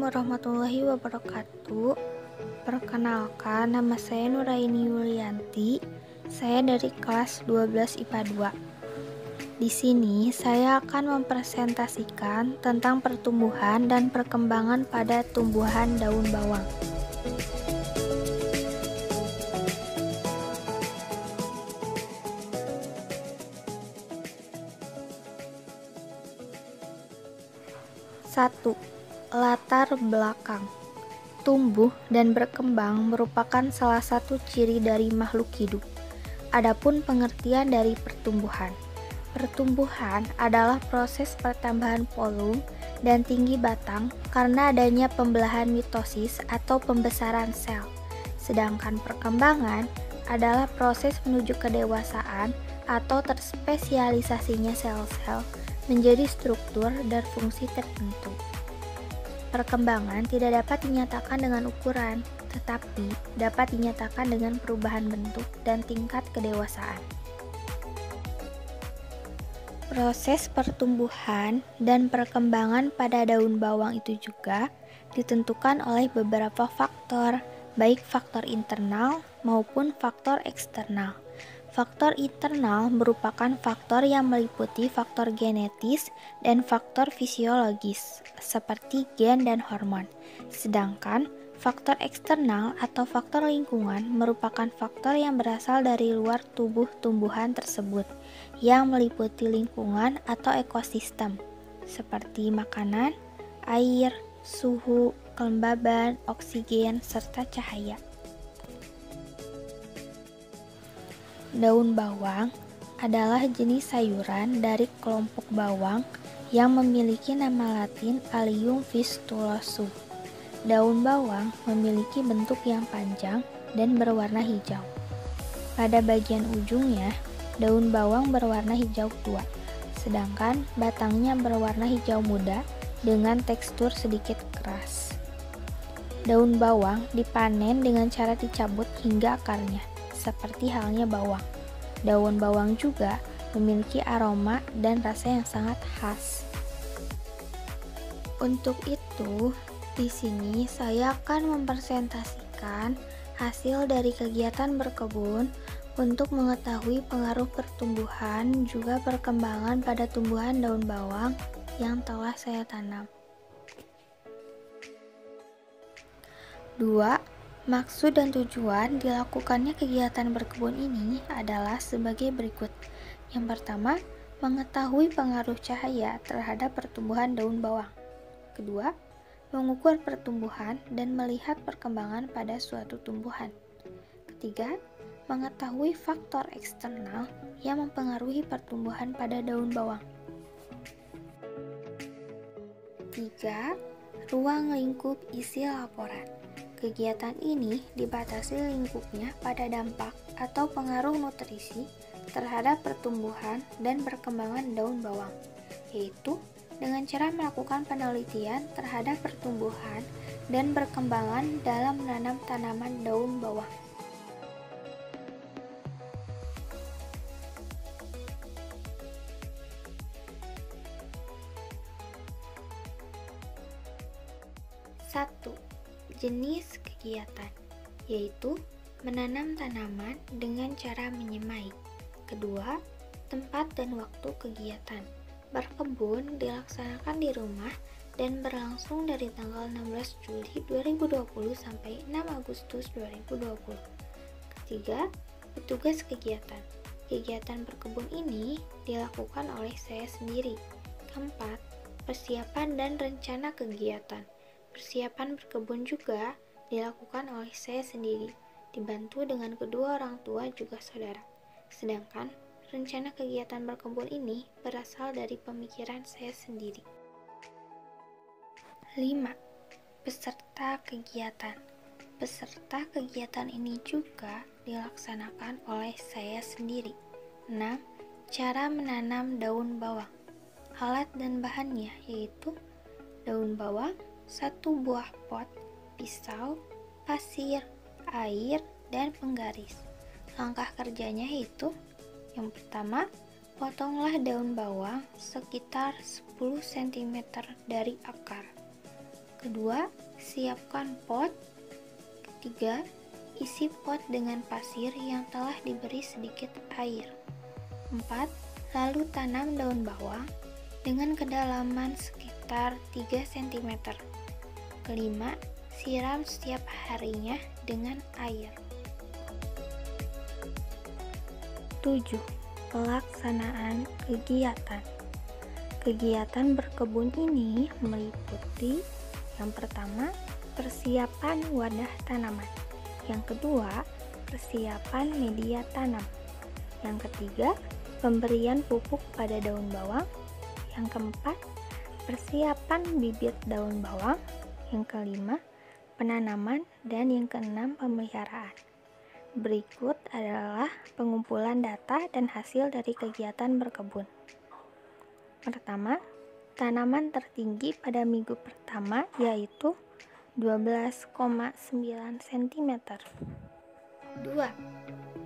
warahmatullahi wabarakatuh. Perkenalkan, nama saya Nuraini Yulianti. Saya dari kelas 12 IPA 2. Di sini saya akan mempresentasikan tentang pertumbuhan dan perkembangan pada tumbuhan daun bawang. Satu, latar belakang. Tumbuh dan berkembang merupakan salah satu ciri dari makhluk hidup. Adapun pengertian dari pertumbuhan. Pertumbuhan adalah proses pertambahan volume dan tinggi batang karena adanya pembelahan mitosis atau pembesaran sel. Sedangkan perkembangan adalah proses menuju kedewasaan atau terspesialisasinya sel-sel menjadi struktur dan fungsi tertentu. Perkembangan tidak dapat dinyatakan dengan ukuran, tetapi dapat dinyatakan dengan perubahan bentuk dan tingkat kedewasaan. Proses pertumbuhan dan perkembangan pada daun bawang itu juga ditentukan oleh beberapa faktor, baik faktor internal maupun faktor eksternal. Faktor internal merupakan faktor yang meliputi faktor genetis dan faktor fisiologis, seperti gen dan hormon. Sedangkan faktor eksternal atau faktor lingkungan merupakan faktor yang berasal dari luar tubuh tumbuhan tersebut, yang meliputi lingkungan atau ekosistem, seperti makanan, air, suhu, kelembaban, oksigen, serta cahaya. Daun bawang adalah jenis sayuran dari kelompok bawang yang memiliki nama latin Allium fistulosum. Daun bawang memiliki bentuk yang panjang dan berwarna hijau. Pada bagian ujungnya, daun bawang berwarna hijau tua, sedangkan batangnya berwarna hijau muda dengan tekstur sedikit keras. Daun bawang dipanen dengan cara dicabut hingga akarnya, seperti halnya bawang. Daun bawang juga memiliki aroma dan rasa yang sangat khas. Untuk itu, di sini saya akan mempresentasikan hasil dari kegiatan berkebun untuk mengetahui pengaruh pertumbuhan juga perkembangan pada tumbuhan daun bawang yang telah saya tanam. 2. Maksud dan tujuan dilakukannya kegiatan berkebun ini adalah sebagai berikut. Yang pertama, mengetahui pengaruh cahaya terhadap pertumbuhan daun bawang. Kedua, mengukur pertumbuhan dan melihat perkembangan pada suatu tumbuhan. Ketiga, mengetahui faktor eksternal yang mempengaruhi pertumbuhan pada daun bawang. 3. Ruang lingkup isi laporan. Kegiatan ini dibatasi lingkupnya pada dampak atau pengaruh nutrisi terhadap pertumbuhan dan perkembangan daun bawang, yaitu dengan cara melakukan penelitian terhadap pertumbuhan dan perkembangan dalam menanam tanaman daun bawang. Satu, jenis kegiatan, yaitu menanam tanaman dengan cara menyemai. Kedua, tempat dan waktu kegiatan. Berkebun dilaksanakan di rumah dan berlangsung dari tanggal 16 Juli 2020 sampai 6 Agustus 2020. Ketiga, petugas kegiatan. Kegiatan berkebun ini dilakukan oleh saya sendiri. Keempat, persiapan dan rencana kegiatan. Persiapan berkebun juga dilakukan oleh saya sendiri, dibantu dengan kedua orang tua juga saudara. Sedangkan rencana kegiatan berkebun ini berasal dari pemikiran saya sendiri. 5. Peserta kegiatan. Peserta kegiatan ini juga dilaksanakan oleh saya sendiri. 6. Cara menanam daun bawang. Alat dan bahannya yaitu daun bawang, 1 buah pot, pisau, pasir, air, dan penggaris. Langkah kerjanya yaitu: yang pertama, potonglah daun bawang sekitar 10 cm dari akar. Kedua, siapkan pot. Ketiga, isi pot dengan pasir yang telah diberi sedikit air. 4. Lalu tanam daun bawang dengan kedalaman sekitar 3 cm. Kelima, siram setiap harinya dengan air. 7. Pelaksanaan kegiatan. Kegiatan berkebun ini meliputi yang pertama, persiapan wadah tanaman. Yang kedua, persiapan media tanam. Yang ketiga, pemberian pupuk pada daun bawang. Yang keempat, persiapan bibit daun bawang. Yang kelima, penanaman. Dan yang keenam, pemeliharaan. Berikut adalah pengumpulan data dan hasil dari kegiatan berkebun. Pertama, tanaman tertinggi pada minggu pertama yaitu 12,9 cm. 2.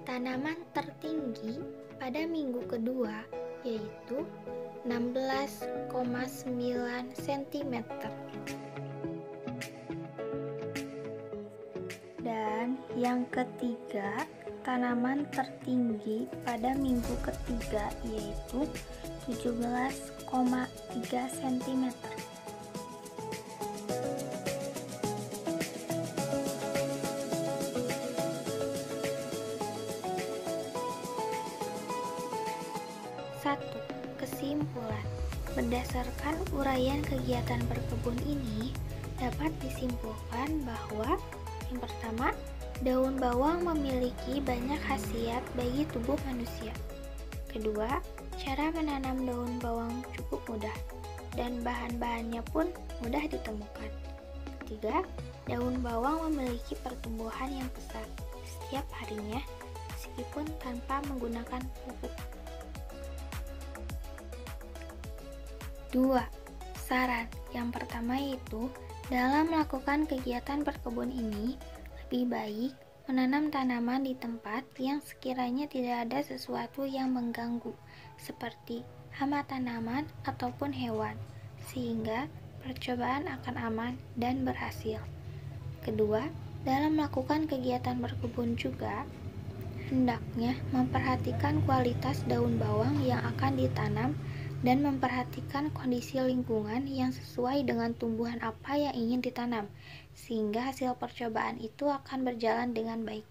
Tanaman tertinggi pada minggu kedua yaitu 16,9 cm. Dan yang ketiga, tanaman tertinggi pada minggu ketiga yaitu 17,3 cm. Satu, kesimpulan. Berdasarkan uraian kegiatan berkebun ini, dapat disimpulkan bahwa yang pertama, daun bawang memiliki banyak khasiat bagi tubuh manusia. Kedua, cara menanam daun bawang cukup mudah dan bahan-bahannya pun mudah ditemukan. Ketiga, daun bawang memiliki pertumbuhan yang pesat setiap harinya meskipun tanpa menggunakan pupuk. 2. Saran yang pertama yaitu dalam melakukan kegiatan berkebun ini, lebih baik menanam tanaman di tempat yang sekiranya tidak ada sesuatu yang mengganggu, seperti hama tanaman ataupun hewan, sehingga percobaan akan aman dan berhasil. Kedua, dalam melakukan kegiatan berkebun juga, hendaknya memperhatikan kualitas daun bawang yang akan ditanam dan memperhatikan kondisi lingkungan yang sesuai dengan tumbuhan apa yang ingin ditanam, sehingga hasil percobaan itu akan berjalan dengan baik.